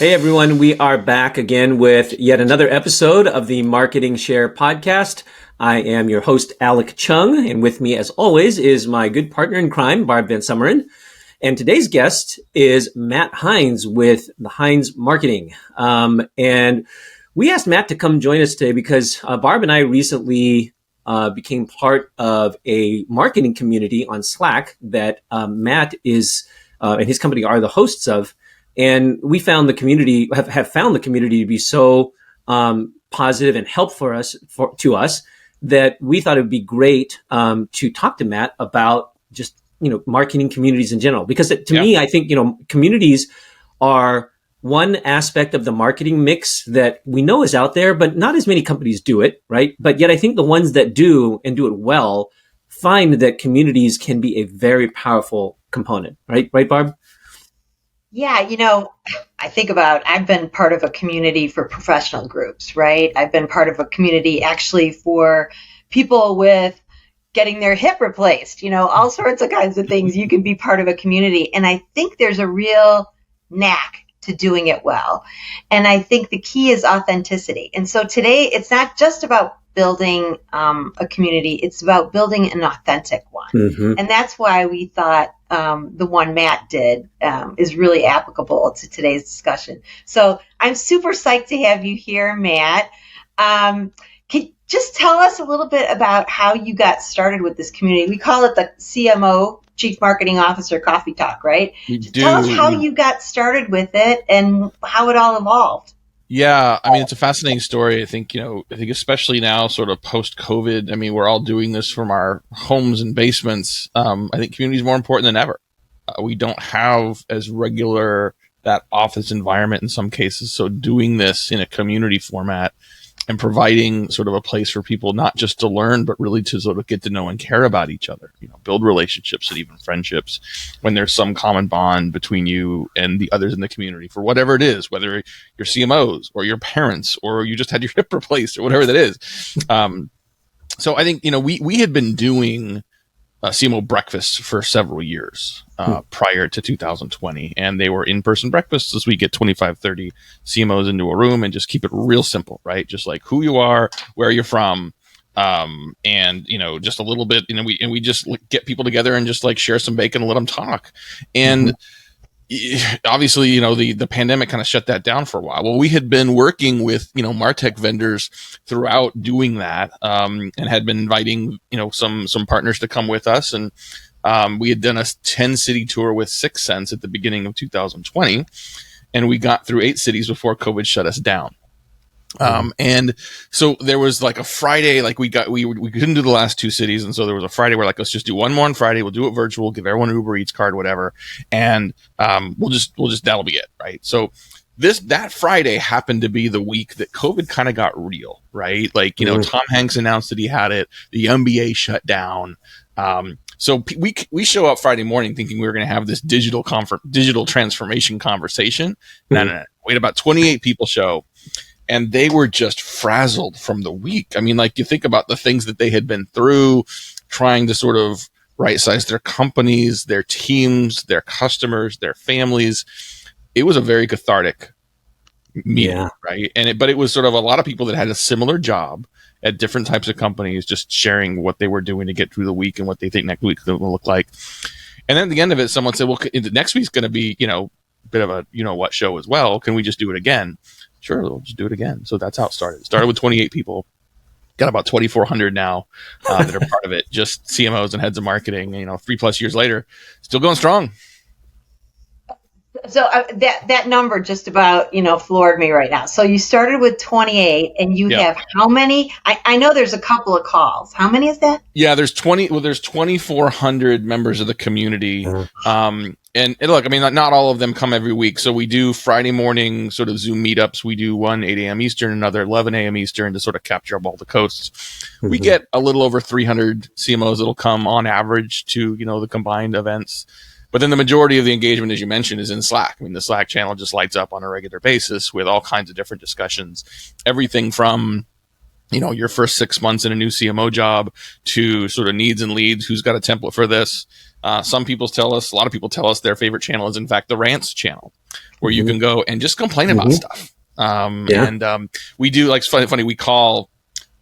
Hey everyone, we are back again with yet another episode of the Marketing Share podcast. I am your host, Alec Chung, and with me as always is my good partner in crime, Barb Van Summeren. And today's guest is Matt Heinz with the Heinz Marketing. And we asked Matt to come join us today because Barb and I recently became part of a marketing community on Slack that Matt is and his company are the hosts of. And we found the community, have found the community to be so positive and helpful to us that we thought it would be great to talk to Matt about just, marketing communities in general. Because to me, I think, communities are one aspect of the marketing mix that we know is out there, but not as many companies do it, right? But yet I think the ones that do and do it well find that communities can be a very powerful component, right? Right, Barb? Yeah, I think about, I've been part of a community for professional groups, right? I've been part of a community actually for people with getting their hip replaced, all sorts of kinds of things. You can be part of a community. And I think there's a real knack to doing it well. And I think the key is authenticity. And so today, it's not just about building a community, it's about building an authentic one. Mm-hmm. And that's why we thought the one Matt did is really applicable to today's discussion. So I'm super psyched to have you here, Matt. Can you just tell us a little bit about how you got started with this community? We call it the CMO, Chief Marketing Officer Coffee Talk, right? Tell us how you got started with it and how it all evolved. Yeah, I mean, it's a fascinating story. I think especially now, sort of post-COVID, I mean, we're all doing this from our homes and basements. I think community is more important than ever. We don't have as regular that office environment in some cases. So doing this in a community format and providing sort of a place for people not just to learn, but really to sort of get to know and care about each other, build relationships and even friendships when there's some common bond between you and the others in the community for whatever it is, whether you're CMOs or your parents or you just had your hip replaced or whatever that is. So I think, we had been doing CMO breakfasts for several years prior to 2020. And they were in-person breakfasts as we get 25, 30 CMOs into a room and just keep it real simple, right? Just like who you are, where you're from, and, just a little bit, we just get people together and just like share some bacon and let them talk. And obviously, the pandemic kind of shut that down for a while. Well, we had been working with, MarTech vendors throughout doing that, and had been inviting, some partners to come with us. And we had done a 10-city tour with 6 Sense at the beginning of 2020, and we got through 8 cities before COVID shut us down. And so there was like a Friday, like we couldn't do the last 2 cities. And so there was a Friday where like, let's just do one more on Friday. We'll do it virtual, give everyone an Uber Eats card, whatever. And, we'll just, that'll be it. Right. So that Friday happened to be the week that COVID kind of got real, right? Like, Tom Hanks announced that he had it, the NBA shut down. So we show up Friday morning thinking we were going to have this digital transformation conversation. No. Wait, about 28 people show. And they were just frazzled from the week. I mean, like you think about the things that they had been through, trying to sort of right-size their companies, their teams, their customers, their families. It was a very cathartic meeting, right? But it was sort of a lot of people that had a similar job at different types of companies, just sharing what they were doing to get through the week and what they think next week will look like. And then at the end of it, someone said, well, next week's going to be, a bit of a, what show as well. Can we just do it again? Sure, we'll just do it again. So that's how it started. It started with 28 people. Got about 2,400 now that are part of it. Just CMOs and heads of marketing. 3+ years later, still going strong. So that number just about floored me right now. So you started with 28, and you have how many? I know there's a couple of calls. How many is that? Yeah, there's 2,400 members of the community. And look, I mean, not all of them come every week. So we do Friday morning sort of Zoom meetups. We do one 8 a.m. Eastern, another 11 a.m. Eastern to sort of capture up all the coasts. Mm-hmm. We get a little over 300 CMOs that'll come on average to, the combined events. But then the majority of the engagement, as you mentioned, is in Slack. I mean, the Slack channel just lights up on a regular basis with all kinds of different discussions. Everything from your first 6 months in a new CMO job to sort of needs and leads, who's got a template for this. A lot of people tell us their favorite channel is in fact the rants channel, where you can go and just complain about stuff. And we do, like, it's funny, we call,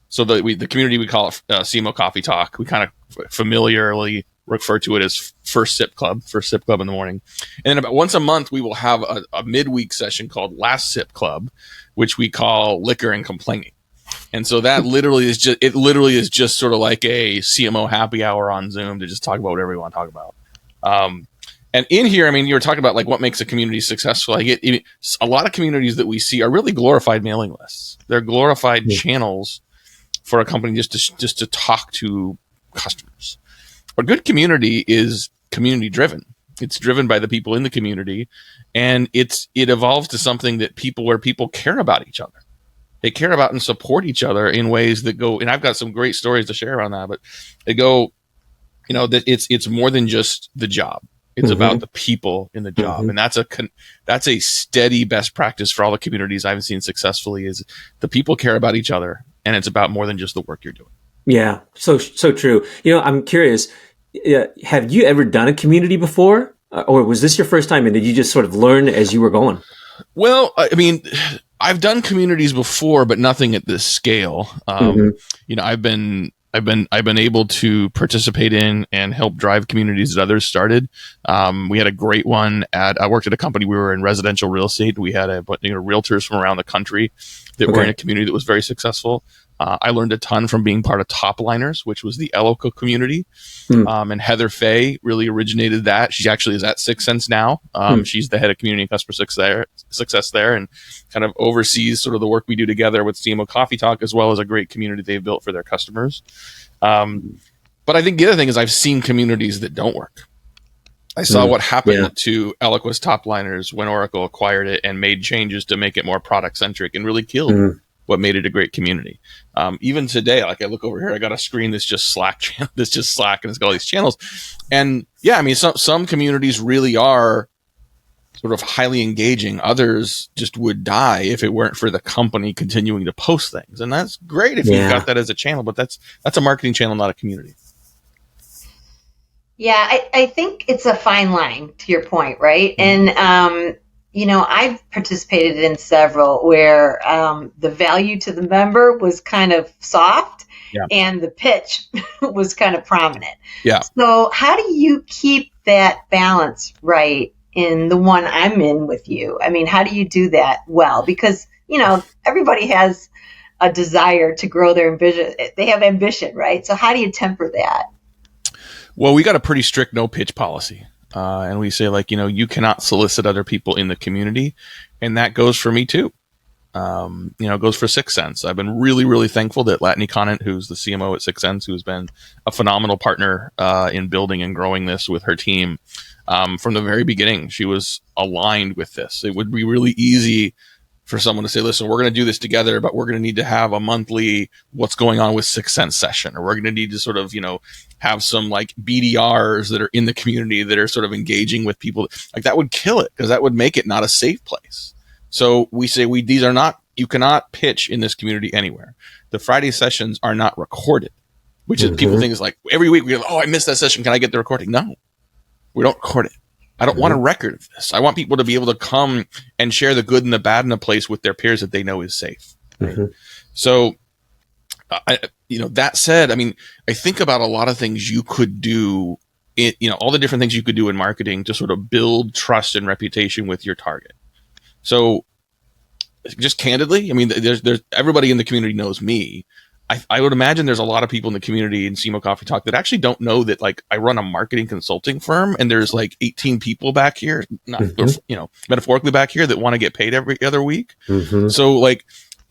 so the community, we call it CMO Coffee Talk. We kind of familiarly refer to it as first sip club in the morning. And then about once a month, we will have a midweek session called last sip club, which we call liquor and complaining. And so that literally is just sort of like a CMO happy hour on Zoom to just talk about whatever we want to talk about. And in here, I mean, you were talking about like what makes a community successful. A lot of communities that we see are really glorified mailing lists. They're glorified channels for a company just to talk to customers. A good community is community driven. It's driven by the people in the community, and it evolves to something where people care about each other. They care about and support each other in ways that go, and I've got some great stories to share on that, but they go, that it's more than just the job. It's about the people in the job. And that's a steady best practice for all the communities I've seen successfully, is the people care about each other, and it's about more than just the work you're doing. Yeah. So true. I'm curious, have you ever done a community before, or was this your first time, and did you just sort of learn as you were going? Well, I mean, I've done communities before, but nothing at this scale. I've been able to participate in and help drive communities that others started. We had a great one I worked at a company. We were in residential real estate. We had realtors from around the country that were in a community that was very successful. I learned a ton from being part of Topliners, which was the Eloco community. And Heather Fay really originated that. She actually is at 6 Cents now. She's the head of community and customer success there, and kind of oversees sort of the work we do together with CMO Coffee Talk, as well as a great community they've built for their customers. But I think the other thing is I've seen communities that don't work. I saw what happened to Eloqua's Topliners when Oracle acquired it and made changes to make it more product centric, and really killed what made it a great community. Even today, like I look over here, I got a screen that's just Slack channel. That's just Slack, and it's got all these channels. And yeah, I mean, some communities really are sort of highly engaging. Others just would die if it weren't for the company continuing to post things. And that's great if you've got that as a channel, but that's a marketing channel, not a community. Yeah, I think it's a fine line, to your point, right? And I've participated in several where the value to the member was kind of soft, and the pitch was kind of prominent. Yeah. So how do you keep that balance right in the one I'm in with you? I mean, how do you do that well? Because, everybody has a desire to grow their ambition. They have ambition, right? So how do you temper that? Well, we got a pretty strict no pitch policy. And we say, like, you cannot solicit other people in the community. And that goes for me too. It goes for 6 Cents. I've been really, really thankful that Latney Conant, who's the CMO at 6 Cents, who's been a phenomenal partner in building and growing this with her team. From the very beginning, she was aligned with this. It would be really easy for someone to say, listen, we're going to do this together, but we're going to need to have a monthly what's going on with 6 Cents session, or we're going to need to sort of, have some like BDRs that are in the community that are sort of engaging with people. Like, that would kill it, because that would make it not a safe place. So we say, you cannot pitch in this community anywhere. The Friday sessions are not recorded, which is people think is like every week we go, oh, I missed that session. Can I get the recording? No, we don't record it. I don't want a record of this. I want people to be able to come and share the good and the bad in a place with their peers that they know is safe. Right? So, that said, I mean, I think about a lot of things you could do, all the different things you could do in marketing to sort of build trust and reputation with your target. So just candidly, I mean, there's everybody in the community knows me. I would imagine there's a lot of people in the community in CMO Coffee Talk that actually don't know that, like, I run a marketing consulting firm, and there's like 18 people back here, metaphorically back here, that want to get paid every other week. So like,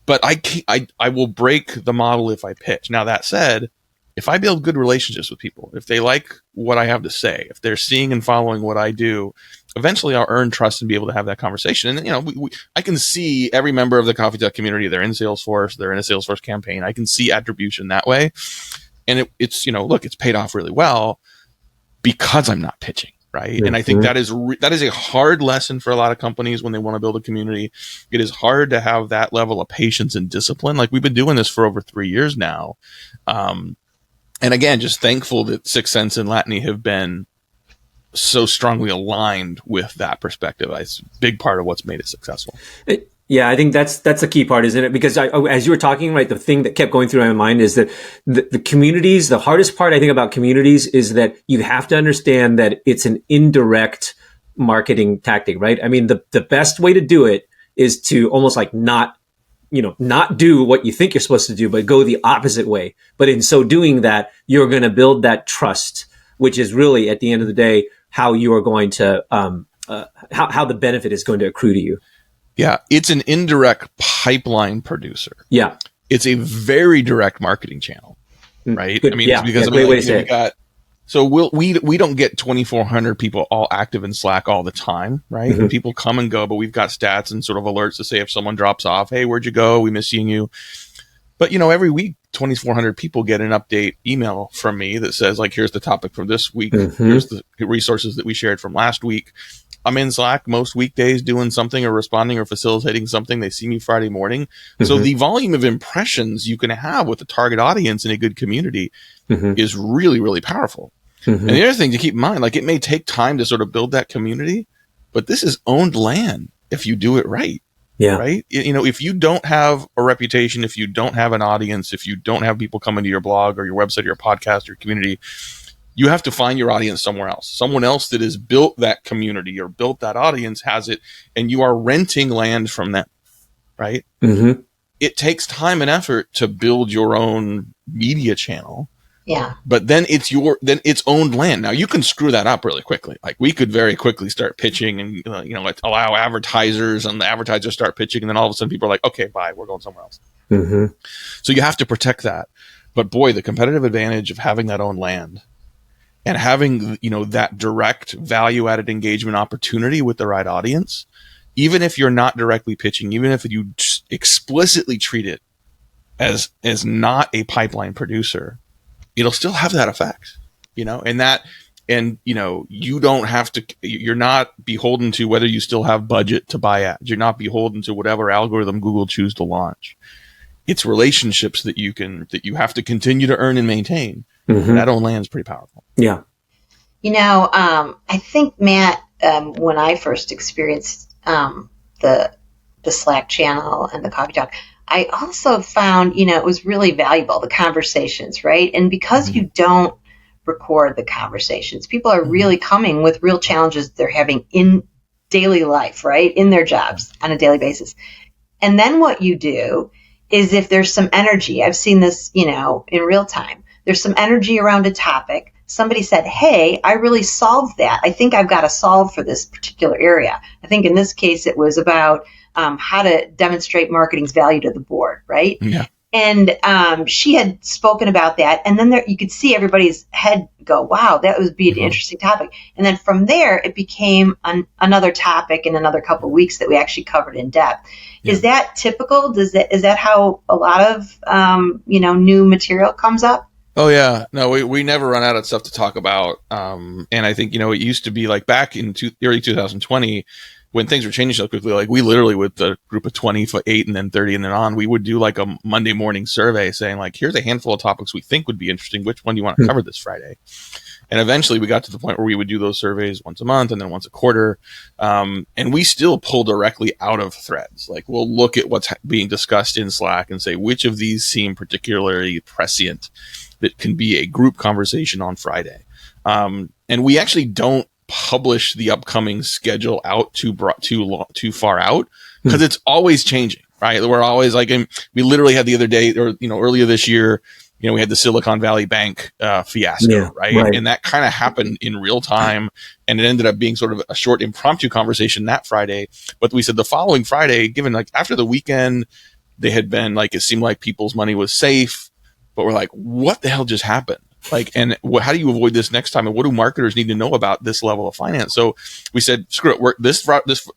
but I will break the model if I pitch. Now, that said, if I build good relationships with people, if they like what I have to say, if they're seeing and following what I do, eventually I'll earn trust and be able to have that conversation. And, I can see every member of the Coffee Talk community. They're in Salesforce. They're in a Salesforce campaign. I can see attribution that way. And it's, it's paid off really well because I'm not pitching. right? And I think that is a hard lesson for a lot of companies when they want to build a community. It is hard to have that level of patience and discipline. Like, we've been doing this for over 3 years now. And again, just thankful that Sixth Sense and Latany have been so strongly aligned with that perspective. It's a big part of what's made it successful. Yeah, I think that's the key part, isn't it? Because as you were talking, right, the thing that kept going through my mind is that the communities, the hardest part I think about communities is that you have to understand that it's an indirect marketing tactic, right? I mean, the best way to do it is to almost like not do what you think you're supposed to do, but go the opposite way. But in so doing that, you're going to build that trust, which is really at the end of the day, how you are going to, how the benefit is going to accrue to you. Yeah, it's an indirect pipeline producer. Yeah. It's a very direct marketing channel, right? Good. I mean, yeah. it's because yeah, great way to say it. So we don't get 2,400 people all active in Slack all the time, right? Mm-hmm. People come and go, but we've got stats and sort of alerts to say if someone drops off, hey, where'd you go? We miss seeing you. But, every week, 2,400 people get an update email from me that says, like, here's the topic for this week. Mm-hmm. Here's the resources that we shared from last week. I'm in Slack most weekdays doing something or responding or facilitating something. They see me Friday morning. Mm-hmm. So the volume of impressions you can have with the target audience in a good community is really, really powerful. Mm-hmm. And the other thing to keep in mind, like, it may take time to sort of build that community, but this is owned land if you do it right. Yeah. Right. If you don't have a reputation, if you don't have an audience, if you don't have people coming to your blog or your website or your podcast or your community, you have to find your audience somewhere else. Someone else that has built that community or built that audience has it, and you are renting land from them. Right. Mm-hmm. It takes time and effort to build your own media channel. Yeah. But then it's owned land. Now you can screw that up really quickly. Like, we could very quickly start pitching and, allow advertisers, and the advertisers start pitching. And then all of a sudden people are like, okay, bye, we're going somewhere else. Mm-hmm. So you have to protect that. But boy, the competitive advantage of having that owned land and having, that direct value added engagement opportunity with the right audience, even if you're not directly pitching, even if you explicitly treat it as not a pipeline producer, it'll still have that effect, you don't have to, you're not beholden to whether you still have budget to buy ads. You're not beholden to whatever algorithm Google choose to launch. It's relationships that you have to continue to earn and maintain. Mm-hmm. That own land is pretty powerful. Yeah. I think, Matt, when I first experienced the Slack channel and the coffee talk, I also found, it was really valuable, the conversations, right? And because you don't record the conversations, people are really coming with real challenges they're having in daily life, right? In their jobs on a daily basis. And then what you do is, if there's some energy, I've seen this, in real time, there's some energy around a topic. Somebody said, hey, I really solved that. I think I've got a solve for this particular area. I think in this case, it was about how to demonstrate marketing's value to the board, right? Yeah. And she had spoken about that. And then you could see everybody's head go, wow, that would be an interesting topic. And then from there, it became another topic in another couple of weeks that we actually covered in depth. Yeah. Is that typical? Is that how a lot of, new material comes up? Oh, yeah. No, we never run out of stuff to talk about. And I think, it used to be like back in early 2020, when things were changing so quickly, like, we literally, with a group of 28 and then 30 and then on, we would do like a Monday morning survey saying, like, here's a handful of topics we think would be interesting. Which one do you want to cover this Friday? And eventually we got to the point where we would do those surveys once a month and then once a quarter. And we still pull directly out of threads. Like, we'll look at what's being discussed in Slack and say, which of these seem particularly prescient that can be a group conversation on Friday. And we actually don't publish the upcoming schedule out too far out, because it's always changing, right? We're always like, we literally had the other day, or earlier this year, we had the Silicon Valley Bank fiasco, right? And that kind of happened in real time, and it ended up being sort of a short impromptu conversation that Friday. But we said the following Friday, given like after the weekend, they had been like, it seemed like people's money was safe, but we're like, what the hell just happened? Like, and how do you avoid this next time? And what do marketers need to know about this level of finance? So we said, screw it. This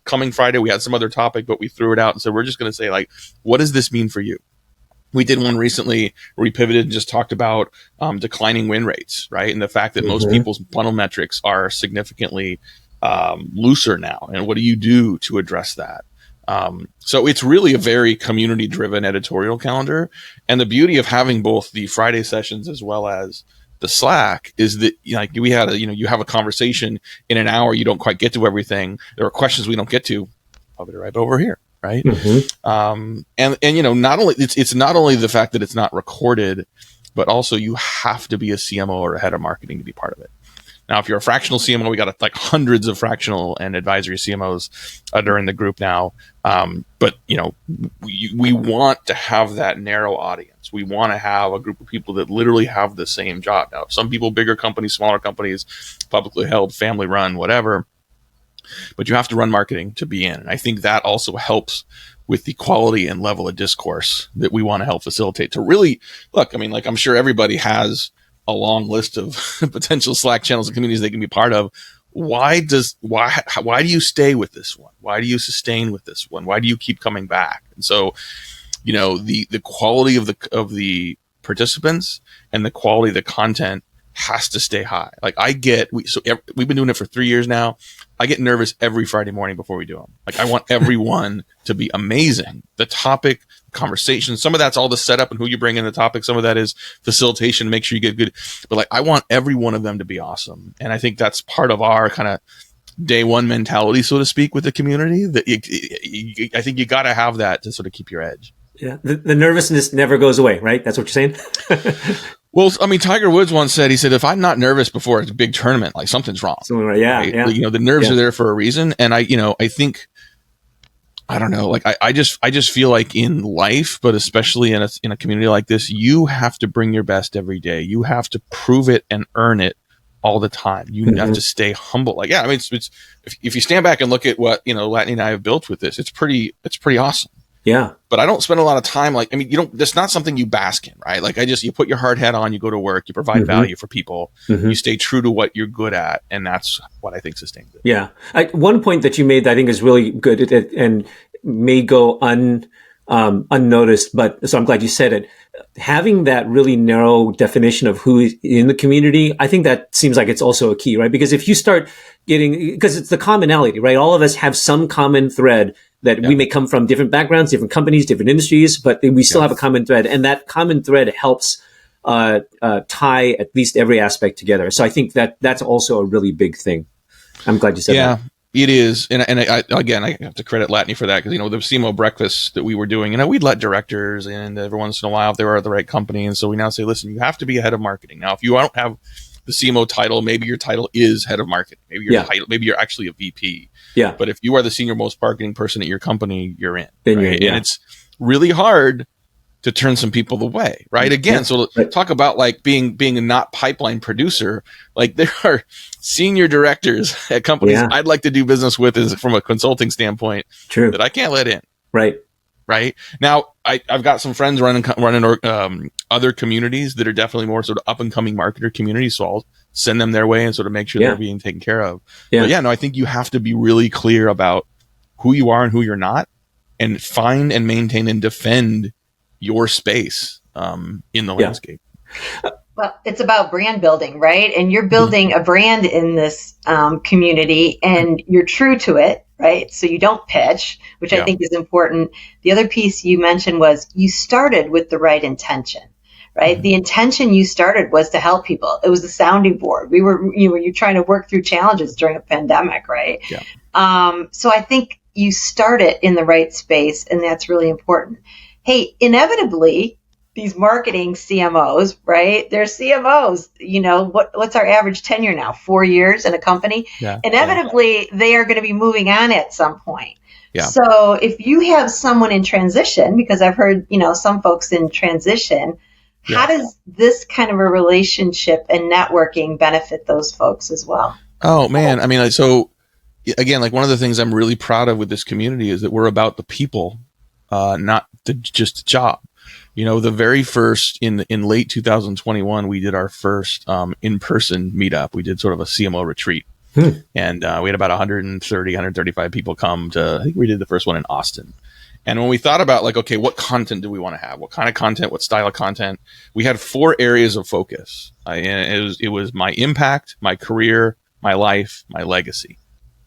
coming Friday, we had some other topic, but we threw it out and said, we're just going to say, like, what does this mean for you? We did one recently where we pivoted and just talked about declining win rates, right? And the fact that most people's funnel metrics are significantly looser now. And what do you do to address that? So it's really a very community driven editorial calendar. And the beauty of having both the Friday sessions as well as the Slack is that, like, we had you have a conversation in an hour, you don't quite get to everything. There are questions we don't get to. I'll be right over here. Right. And not only it's not only the fact that it's not recorded, but also you have to be a CMO or a head of marketing to be part of it. Now, if you're a fractional CMO, we got like hundreds of fractional and advisory CMOs during the group now. But we want to have that narrow audience. We want to have a group of people that literally have the same job. Now, some people, bigger companies, smaller companies, publicly held, family run, whatever. But you have to run marketing to be in. And I think that also helps with the quality and level of discourse that we want to help facilitate to really look. I mean, like, I'm sure everybody has a long list of potential Slack channels and communities they can be part of. Why do you stay with this one? Why do you sustain with this one? Why do you keep coming back? And so, the quality of the participants and the quality of the content has to stay high. Like, we've been doing it for 3 years now. I get nervous every Friday morning before we do them. Like, I want everyone to be amazing. The topic, conversation, some of that's all the setup and who you bring in the topic. Some of that is facilitation, make sure you get good. But like, I want every one of them to be awesome. And I think that's part of our kind of day one mentality, so to speak, with the community. That I think you got to have that to sort of keep your edge. Yeah. The nervousness never goes away, right? That's what you're saying? Well, I mean, Tiger Woods once said, he said, if I'm not nervous before a big tournament, like, something's wrong. Yeah, right? yeah. The nerves are there for a reason. And I think, I don't know, like, I just feel like in life, but especially in a community like this, you have to bring your best every day. You have to prove it and earn it all the time. You have to stay humble. Like, yeah, I mean, it's if you stand back and look at what, Latney and I have built with this, it's pretty awesome. Yeah. But I don't spend a lot of time, like, I mean, that's not something you bask in, right? Like, you put your hard hat on, you go to work, you provide value for people, you stay true to what you're good at. And that's what I think sustains it. Yeah. One point that you made that I think is really good and may go unnoticed, but so I'm glad you said it. Having that really narrow definition of who is in the community, I think that seems like it's also a key, right? Because if you start because it's the commonality, right? All of us have some common thread that we may come from different backgrounds, different companies, different industries, but we still have a common thread. And that common thread helps tie at least every aspect together. So I think that's also a really big thing. I'm glad you said that. Yeah, it is. And I have to credit Latney for that, because, the CMO breakfast that we were doing, we'd let directors in every once in a while if they were at the right company. And so we now say, listen, you have to be a head of marketing. Now, if you don't have the CMO title, maybe your title is head of marketing. Maybe you're actually a VP. Yeah. But if you are the senior most marketing person at your company, you're in. Then right? And it's really hard to turn some people away, right? Again, so talk about like being a not pipeline producer. Like, there are senior directors at companies I'd like to do business with, is from a consulting standpoint, that I can't let in. Right. Now, I've got some friends running other communities that are definitely more sort of up and coming marketer communities. So I'll send them their way and sort of make sure they're being taken care of. But I think you have to be really clear about who you are and who you're not, and find and maintain and defend your space in the landscape. Well, it's about brand building, right? And you're building a brand in this community, and you're true to it, right? So you don't pitch, which I think is important. The other piece you mentioned was you started with the right intention, right? The intention you started was to help people. It was the sounding board. You're trying to work through challenges during a pandemic, right? Yeah. So I think you started in the right space, and that's really important. Hey, inevitably, these marketing CMOs, right? They're CMOs. What's our average tenure now? 4 years in a company. Yeah, inevitably, they are going to be moving on at some point. Yeah. So if you have someone in transition, because I've heard, some folks in transition, how does this kind of a relationship and networking benefit those folks as well? Oh, man. I mean, so again, like, one of the things I'm really proud of with this community is that we're about the people, not just the job. The very first in late 2021, we did our first in-person meetup. We did sort of a CMO retreat, and we had about 135 people come to. I think we did the first one in Austin, And when we thought about like, okay, what content do we want to have? What kind of content? What style of content? We had 4 areas of focus. And it was my impact, my career, my life, my legacy.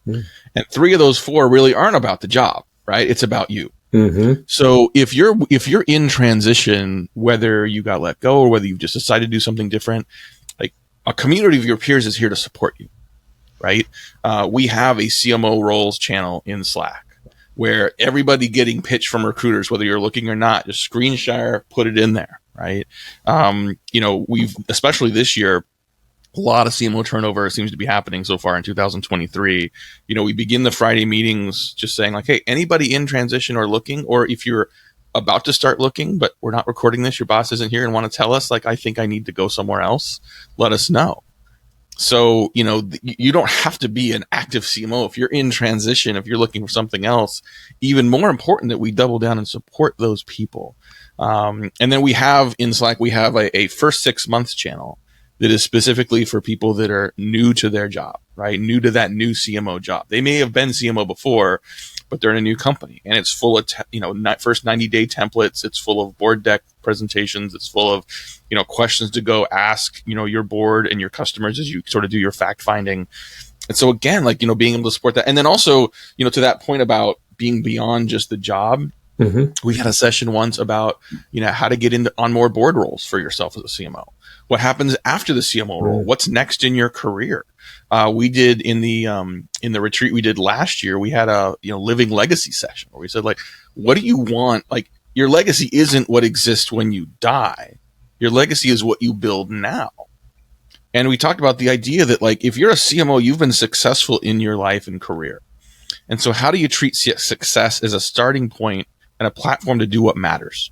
Mm. And 3 of those 4 really aren't about the job, right? It's about you. Mm-hmm. So if you're in transition, whether you got let go or whether you've just decided to do something different, like a community of your peers is here to support you, right? We have a CMO roles channel in Slack, where everybody getting pitched from recruiters, whether you're looking or not, just screen share, put it in there, right? We've, especially this year, a lot of CMO turnover seems to be happening so far in 2023. We begin the Friday meetings just saying like, hey, anybody in transition or looking, or if you're about to start looking, but we're not recording this, your boss isn't here and want to tell us, like, I think I need to go somewhere else, let us know. So, you don't have to be an active CMO. If you're in transition, if you're looking for something else, even more important that we double down and support those people. And then we have in Slack, we have a first 6 months channel that is specifically for people that are new to their job, right? New to that new CMO job. They may have been CMO before, but they're in a new company, and it's full of, first 90-day templates. It's full of board deck presentations. It's full of, questions to go ask, your board and your customers as you sort of do your fact finding. And so again, like, being able to support that. And then also, to that point about being beyond just the job, mm-hmm. We had a session once about, how to get on more board roles for yourself as a CMO. What happens after the CMO role? What's next in your career? We did in the retreat we did last year, we had a, living legacy session where we said, like, what do you want? Like, your legacy isn't what exists when you die. Your legacy is what you build now. And we talked about the idea that, like, if you're a CMO, you've been successful in your life and career. And so how do you treat success as a starting point and a platform to do what matters?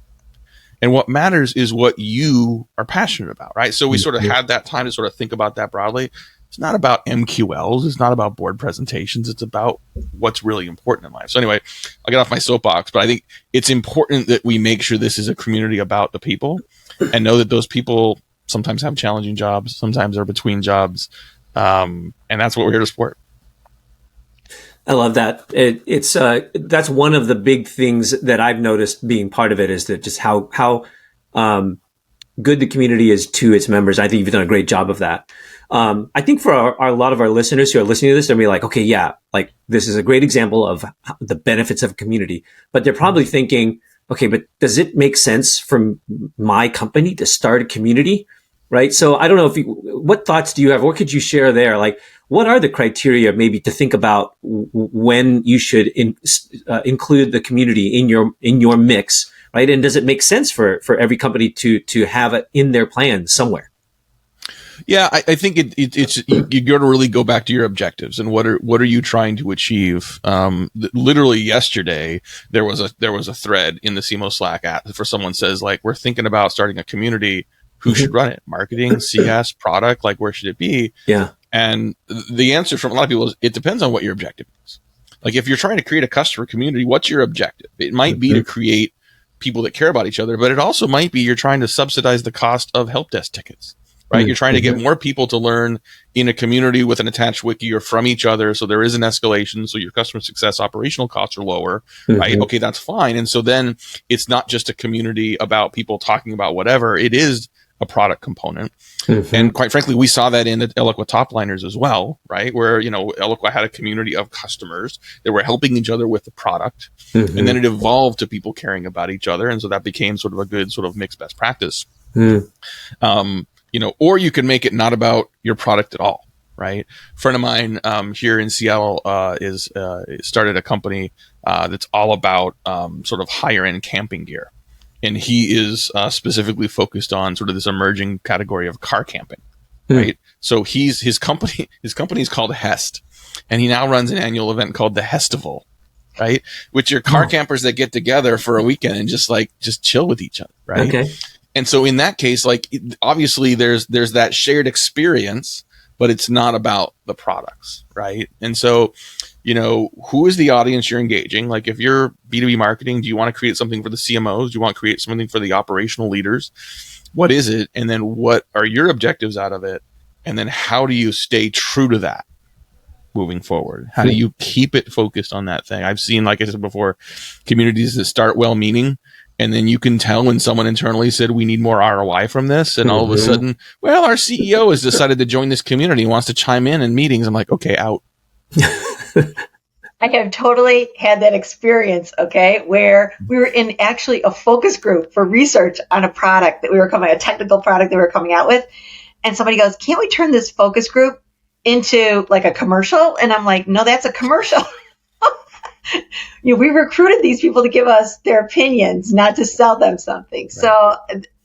And what matters is what you are passionate about, right? So we sort of had that time to sort of think about that broadly. It's not about MQLs. It's not about board presentations. It's about what's really important in life. So anyway, I'll get off my soapbox, but I think it's important that we make sure this is a community about the people and know that those people sometimes have challenging jobs, sometimes are between jobs. And that's what we're here to support. I love that. That's one of the big things that I've noticed being part of it, is that just how good the community is to its members. I think you've done a great job of that. I think for a lot of our listeners who are listening to this, they'll be like, okay, yeah, like this is a great example of the benefits of a community, but they're probably thinking, okay, but does it make sense for my company to start a community? Right. So I don't know what thoughts do you have? What could you share there? Like, what are the criteria maybe to think about when you should include the community in your mix, right? And does it make sense for every company to have it in their plan somewhere? Yeah, I think it's you got to really go back to your objectives and what are you trying to achieve. Literally yesterday there was a thread in the CMO Slack app for someone says, like, we're thinking about starting a community. Who should run it? Marketing, CS, product? Like, where should it be? Yeah. And the answer from a lot of people is it depends on what your objective is. Like, if you're trying to create a customer community, what's your objective? It might be to create people that care about each other, but it also might be you're trying to subsidize the cost of help desk tickets, right? You're trying to get more people to learn in a community with an attached wiki or from each other. So there is an escalation. So your customer success operational costs are lower, right? Okay, that's fine. And so then it's not just a community about people talking about whatever. It is a product component. And quite frankly, we saw that in the Eloqua Topliners as well, right? Where, Eloqua had a community of customers that were helping each other with the product. And then it evolved to people caring about each other. And so that became sort of a good sort of mixed best practice. Or you can make it not about your product at all, right? A friend of mine here in Seattle started a company that's all about sort of higher end camping gear. And he is specifically focused on sort of this emerging category of car camping, right? So his company is called Hest, and he now runs an annual event called the Hestival, right? Which are car campers that get together for a weekend and just chill with each other, right? Okay. And so in that case, like, obviously there's that shared experience, but it's not about the products, right? And so, who is the audience you're engaging? Like, if you're B2B marketing, do you want to create something for the CMOs? Do you want to create something for the operational leaders? What is it? And then what are your objectives out of it? And then how do you stay true to that? moving forward? How do you keep it focused on that thing? I've seen, like I said before, communities that start well-meaning, and then you can tell when someone internally said, we need more ROI from this. And all of a sudden, well, our CEO has decided to join this community and wants to chime in meetings. I'm like, okay, out. I have totally had that experience, okay, where we were in actually a focus group for research on a product that a technical product that we were coming out with. And somebody goes, can't we turn this focus group into like a commercial? And I'm like, no, that's a commercial. We recruited these people to give us their opinions, not to sell them something. Right. So,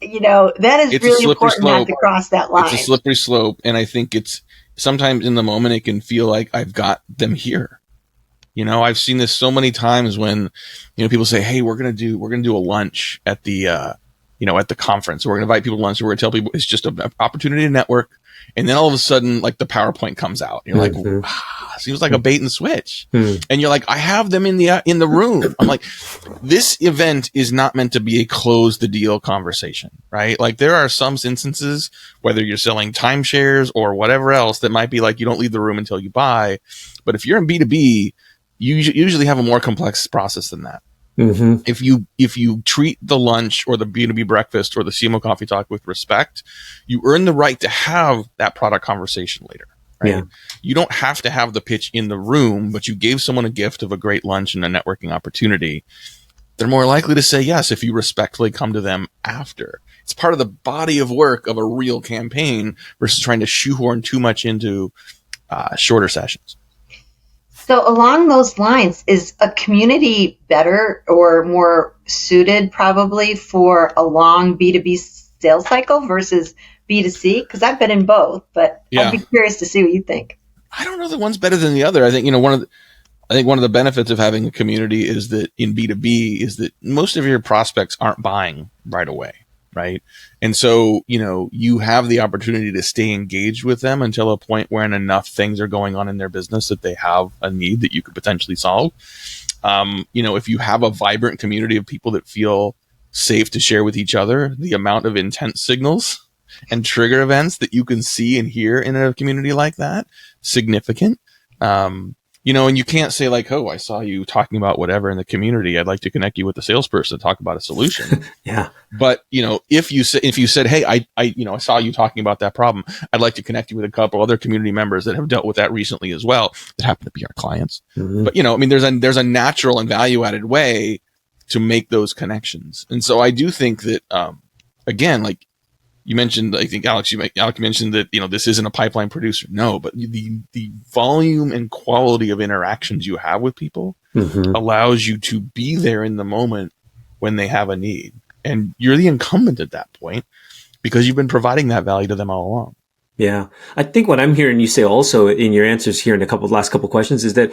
that is really important not to cross that line. It's a slippery slope. And I think it's sometimes in the moment, it can feel like I've got them here. I've seen this so many times when, people say, hey, we're going to do a lunch at the, at the conference. We're going to invite people to lunch. We're going to tell people it's just an opportunity to network. And then all of a sudden, like the PowerPoint comes out. You're like, seems like a bait and switch. And you're like, I have them in the room. I'm like, this event is not meant to be a close the deal conversation, right? Like there are some instances, whether you're selling timeshares or whatever else, that might be like, you don't leave the room until you buy. But if you're in B2B, you usually have a more complex process than that. If you treat the lunch or the B2B breakfast or the CMO coffee talk with respect, you earn the right to have that product conversation later. Right? Yeah. You don't have to have the pitch in the room, but you gave someone a gift of a great lunch and a networking opportunity. They're more likely to say yes if you respectfully come to them after. It's part of the body of work of a real campaign versus trying to shoehorn too much into shorter sessions. So along those lines, is a community better or more suited probably for a long B2B sales cycle versus B2C? Because I've been in both, but I'd be curious to see what you think. I don't know that one's better than the other. I think, one of the benefits of having a community is that in B2B is that most of your prospects aren't buying right away. Right. And so, you have the opportunity to stay engaged with them until a point when enough things are going on in their business that they have a need that you could potentially solve. If you have a vibrant community of people that feel safe to share with each other, the amount of intent signals and trigger events that you can see and hear in a community like that, significant. And you can't say like, oh, I saw you talking about whatever in the community. I'd like to connect you with the salesperson to talk about a solution. Yeah. But, if you said, hey, I saw you talking about that problem. I'd like to connect you with a couple other community members that have dealt with that recently as well, that happen to be our clients. But, there's a natural and value added way to make those connections. And so I do think that, again, like, you mentioned, I think Alex mentioned that, this isn't a pipeline producer. No, but the volume and quality of interactions you have with people allows you to be there in the moment when they have a need. And you're the incumbent at that point because you've been providing that value to them all along. Yeah. I think what I'm hearing you say also in your answers here in last couple questions is that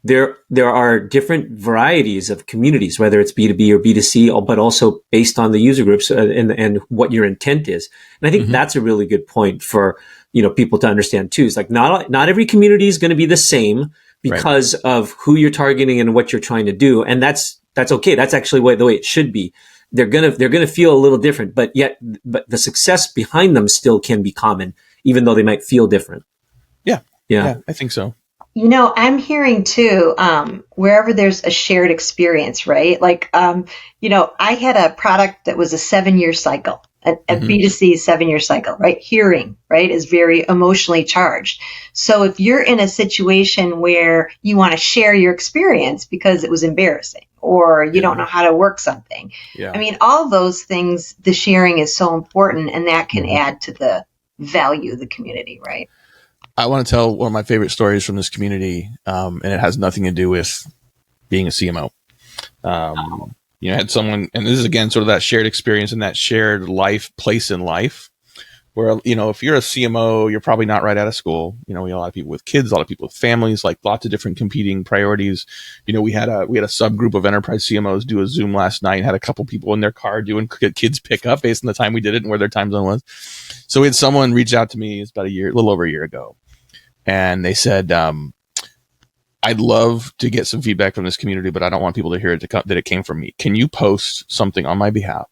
there are different varieties of communities, whether it's B2B or B2C, but also based on the user groups and what your intent is. And I think that's a really good point for, people to understand too. It's like not every community is going to be the same because of who you're targeting and what you're trying to do. And that's okay. That's actually the way it should be. They're going to feel a little different, but the success behind them still can be common, even though they might feel different. Yeah, I think so. I'm hearing too, wherever there's a shared experience, right? Like, I had a product that was a 7-year cycle, a B2C 7-year cycle, right? Hearing, right, is very emotionally charged. So if you're in a situation where you want to share your experience because it was embarrassing or you don't know how to work something, all those things, the sharing is so important, and that can add to the value of the community, right? I want to tell one of my favorite stories from this community, and it has nothing to do with being a CMO. I had someone, and this is again sort of that shared experience and that shared place in life, where if you're a CMO, you're probably not right out of school. We have a lot of people with kids, a lot of people with families, like lots of different competing priorities. We had a subgroup of enterprise CMOs do a Zoom last night, had a couple people in their car doing kids pick up based on the time we did it and where their time zone was. So we had someone reach out to me, it's about a little over a year ago. And they said, I'd love to get some feedback from this community, but I don't want people to hear that it came from me. Can you post something on my behalf?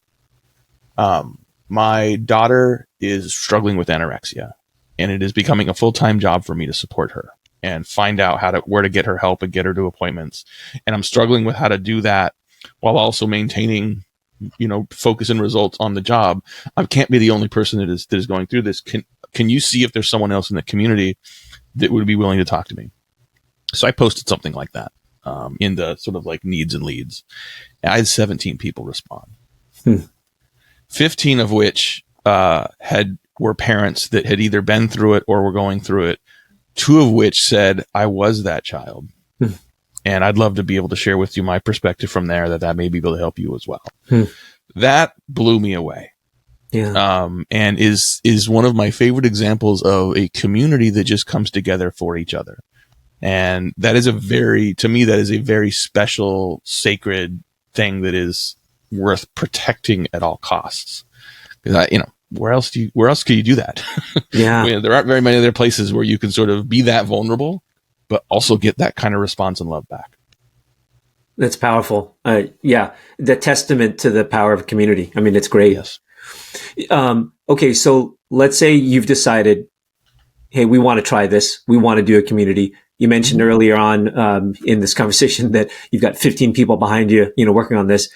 My daughter is struggling with anorexia, and it is becoming a full-time job for me to support her. and find out where to get her help and get her to appointments. And I'm struggling with how to do that while also maintaining, focus and results on the job. I can't be the only person that is going through this. Can you see if there's someone else in the community that would be willing to talk to me? So I posted something like that in the sort of like needs and leads. And I had 17 people respond, 15 of which were parents that had either been through it or were going through it. 2 of which said, I was that child. And I'd love to be able to share with you my perspective from there that may be able to help you as well. That blew me away. Yeah. And is one of my favorite examples of a community that just comes together for each other. And that is to me, that is a very special, sacred thing that is worth protecting at all costs. Because where else can you do that? Yeah. There aren't very many other places where you can sort of be that vulnerable, but also get that kind of response and love back. That's powerful. Yeah. The testament to the power of community. I mean, it's great. Yes. Okay. So let's say you've decided, hey, we want to try this. We want to do a community. You mentioned earlier on in this conversation that you've got 15 people behind you, working on this.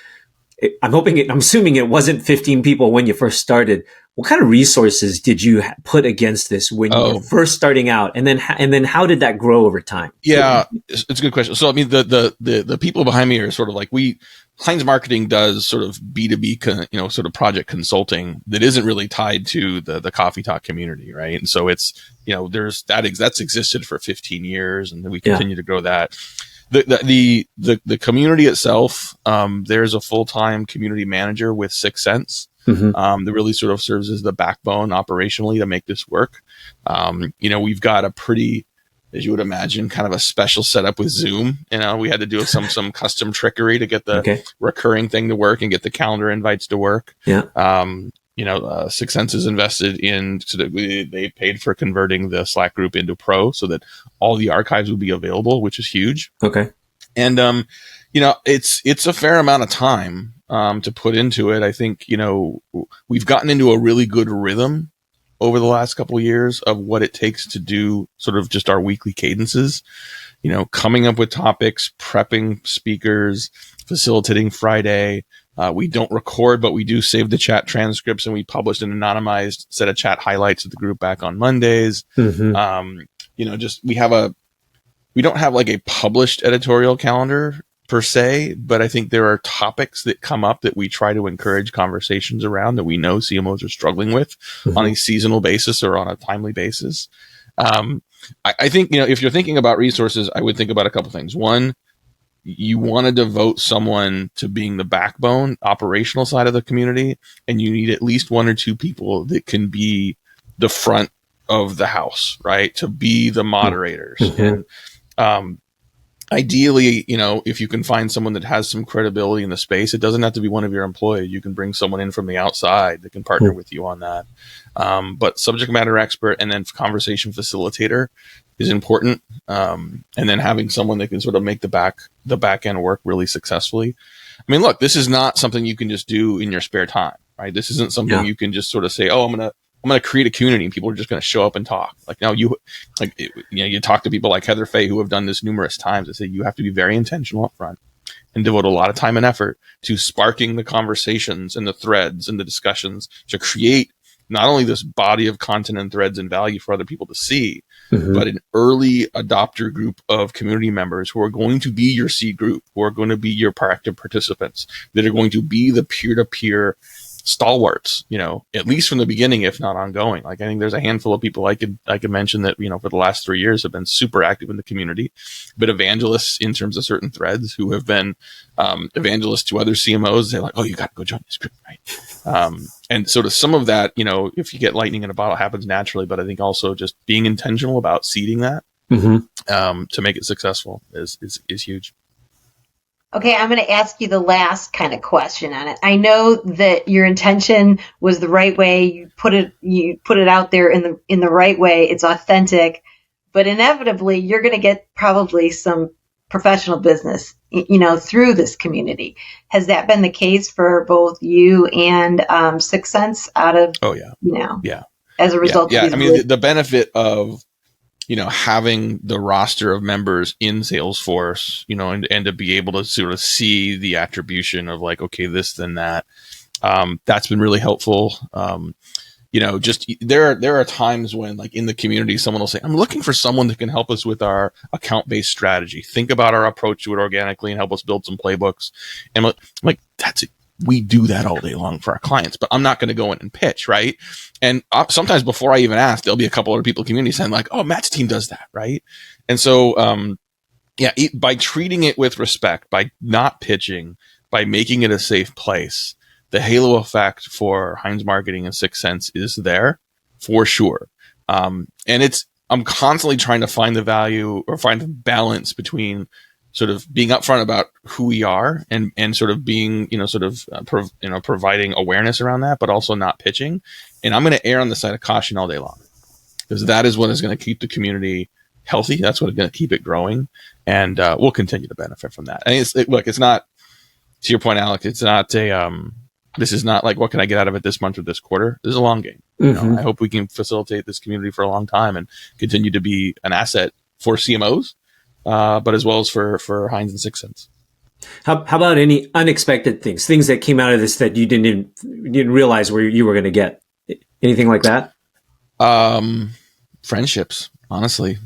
I'm assuming it wasn't 15 people when you first started. What kind of resources did you put against this when you were first starting out? And then how did that grow over time? Yeah, it's a good question. So, I mean, the people behind me are sort of like Heinz Marketing does sort of B2B, sort of project consulting that isn't really tied to the Coffee Talk community. Right. And so it's, that's existed for 15 years and we continue to grow that. The community itself, there's a full-time community manager with 6 Sense. That really sort of serves as the backbone operationally to make this work. We've got a pretty, as you would imagine, kind of a special setup with Zoom. We had to do some custom trickery to get the recurring thing to work and get the calendar invites to work. Yeah. 6 Sense is invested in, so that they paid for converting the Slack group into Pro so that all the archives would be available, which is huge. Okay. And, it's a fair amount of time to put into it. I think, we've gotten into a really good rhythm over the last couple of years of what it takes to do sort of just our weekly cadences, coming up with topics, prepping speakers, facilitating Friday. We don't record, but we do save the chat transcripts and we publish an anonymized set of chat highlights of the group back on Mondays. We don't have like a published editorial calendar per se, but I think there are topics that come up that we try to encourage conversations around that we know CMOs are struggling with on a seasonal basis or on a timely basis. I think, if you're thinking about resources, I would think about a couple things. One, you want to devote someone to being the backbone, operational side of the community, and you need at least 1 or 2 people that can be the front of the house, right? To be the moderators. And ideally, if you can find someone that has some credibility in the space, it doesn't have to be one of your employees. You can bring someone in from the outside that can partner with you on that. But subject matter expert and then conversation facilitator is important. And then having someone that can sort of make the back end work really successfully. I mean, look, this is not something you can just do in your spare time, right? This isn't something you can just sort of say, oh, I'm going to create a community and people are just going to show up and talk. Like now you talk to people like Heather Fay who have done this numerous times. I say you have to be very intentional up front and devote a lot of time and effort to sparking the conversations and the threads and the discussions to create not only this body of content and threads and value for other people to see, but an early adopter group of community members who are going to be your seed group, who are going to be your proactive participants, that are going to be the peer-to-peer stalwarts, at least from the beginning, if not ongoing. Like I think there's a handful of people I could mention that, for the last 3 years have been super active in the community, but evangelists in terms of certain threads who have been evangelists to other CMOs. They're like, oh, you got to go join this group, right? And sort of some of that, if you get lightning in a bottle, happens naturally, but I think also just being intentional about seeding that to make it successful is huge. Okay, I'm going to ask you the last kind of question on it. I know that your intention was the right way. You put it out there in the right way. It's authentic, but inevitably you're going to get probably some professional business, through this community. Has that been the case for both you and 6 Sense out of, as a result of these I mean, the benefit of having the roster of members in Salesforce, and to be able to sort of see the attribution of like, okay, this, then that, that's been really helpful. Just there are times when, like, in the community, someone will say, I'm looking for someone that can help us with our account-based strategy. Think about our approach to it organically and help us build some playbooks. And I'm like, that's it. We do that all day long for our clients, but I'm not going to go in and pitch, right? And sometimes before I even ask, there'll be a couple other people in the community saying like, oh, Matt's team does that, right? And so, by treating it with respect, by not pitching, by making it a safe place, the halo effect for Heinz Marketing and 6 Sense is there for sure. And I'm constantly trying to find the value or find the balance between sort of being upfront about who we are and sort of being, providing awareness around that, but also not pitching. And I'm going to err on the side of caution all day long, because that is what is going to keep the community healthy. That's what is going to keep it growing. And we'll continue to benefit from that. And it's not, to your point, Alec, it's not this is not like, what can I get out of it this month or this quarter? This is a long game. Mm-hmm. I hope we can facilitate this community for a long time and continue to be an asset for CMOs, but as well as for Heinz and 6 Sense. How about any unexpected things that came out of this that you didn't realize where you were going to get? Anything like that? Friendships, honestly.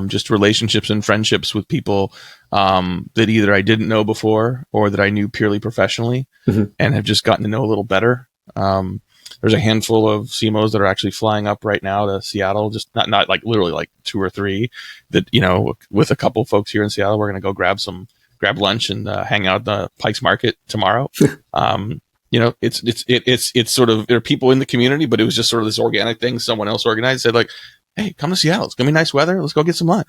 Just relationships and friendships with people that either I didn't know before or that I knew purely professionally, and have just gotten to know a little better. There's a handful of CMOs that are actually flying up right now to Seattle, just not like literally like 2 or 3 that, with a couple folks here in Seattle, we're going to go grab lunch and hang out at the Pikes Market tomorrow. It's sort of, there are people in the community, but it was just sort of this organic thing. Someone else organized, said like, hey, come to Seattle. It's going to be nice weather. Let's go get some lunch.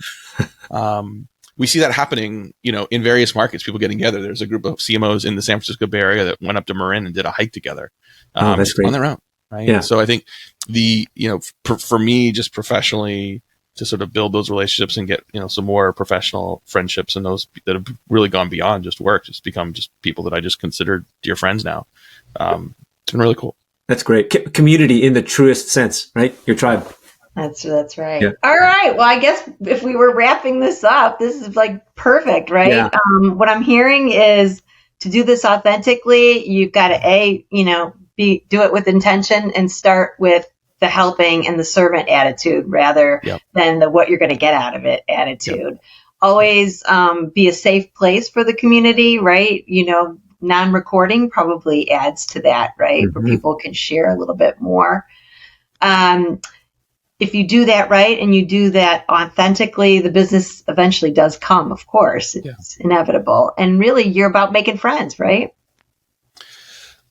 We see that happening, in various markets, people getting together. There's a group of CMOs in the San Francisco Bay Area that went up to Marin and did a hike together that's great. on their own. Right. Yeah. So I think for me, just professionally, to sort of build those relationships and get, some more professional friendships, and those that have really gone beyond just work, just become just people that I just consider dear friends now. It's been really cool. That's great. Community in the truest sense, right? Your tribe. That's right. Yeah. All right. Well, I guess if we were wrapping this up, this is like perfect, right? Yeah. What I'm hearing is, to do this authentically, you've got to do it with intention and start with the helping and the servant attitude rather than the what you're going to get out of it attitude. Yep. Always be a safe place for the community, right? Non-recording probably adds to that, right? Where people can share a little bit more. If you do that right and you do that authentically, the business eventually does come, of course. It's inevitable. And really, you're about making friends, right?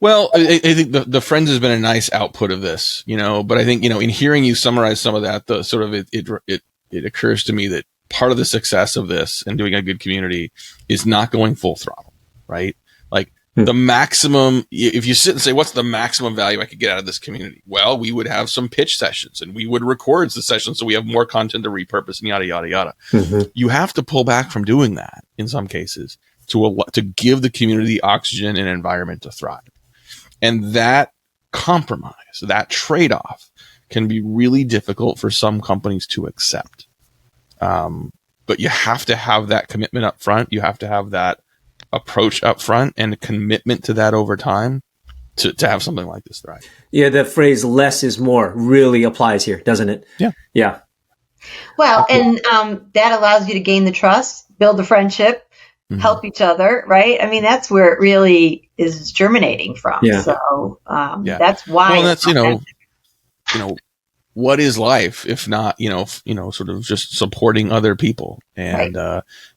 Well, I think the friends has been a nice output of this, but I think, in hearing you summarize some of that, the sort of it occurs to me that part of the success of this and doing a good community is not going full throttle, right? Like the maximum, if you sit and say, what's the maximum value I could get out of this community? Well, we would have some pitch sessions and we would record the sessions so we have more content to repurpose and yada, yada, yada. You have to pull back from doing that in some cases to give the community oxygen and environment to thrive. And that compromise, that trade-off can be really difficult for some companies to accept. But you have to have that commitment up front. You have to have that approach up front and a commitment to that over time to have something like this thrive. Yeah, the phrase less is more really applies here, doesn't it? Yeah. Well, and that allows you to gain the trust, build a friendship, help each other, right? I mean, that's where it really is germinating from. Yeah. So that's why. Well, that's, what is life if not, sort of just supporting other people? And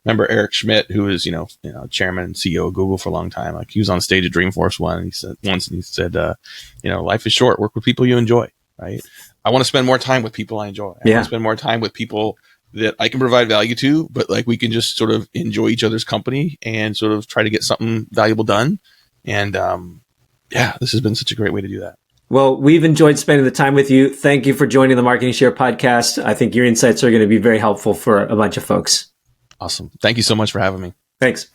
remember Eric Schmidt, who is, chairman and CEO of Google for a long time. Like, he was on stage at Dreamforce he said, life is short. Work with people you enjoy, right? I want to spend more time with people I enjoy. I want to spend more time with people that I can provide value to, but like we can just sort of enjoy each other's company and sort of try to get something valuable done. And this has been such a great way to do that. Well, we've enjoyed spending the time with you. Thank you for joining the Marketing Share podcast. I think your insights are going to be very helpful for a bunch of folks. Awesome. Thank you so much for having me. Thanks.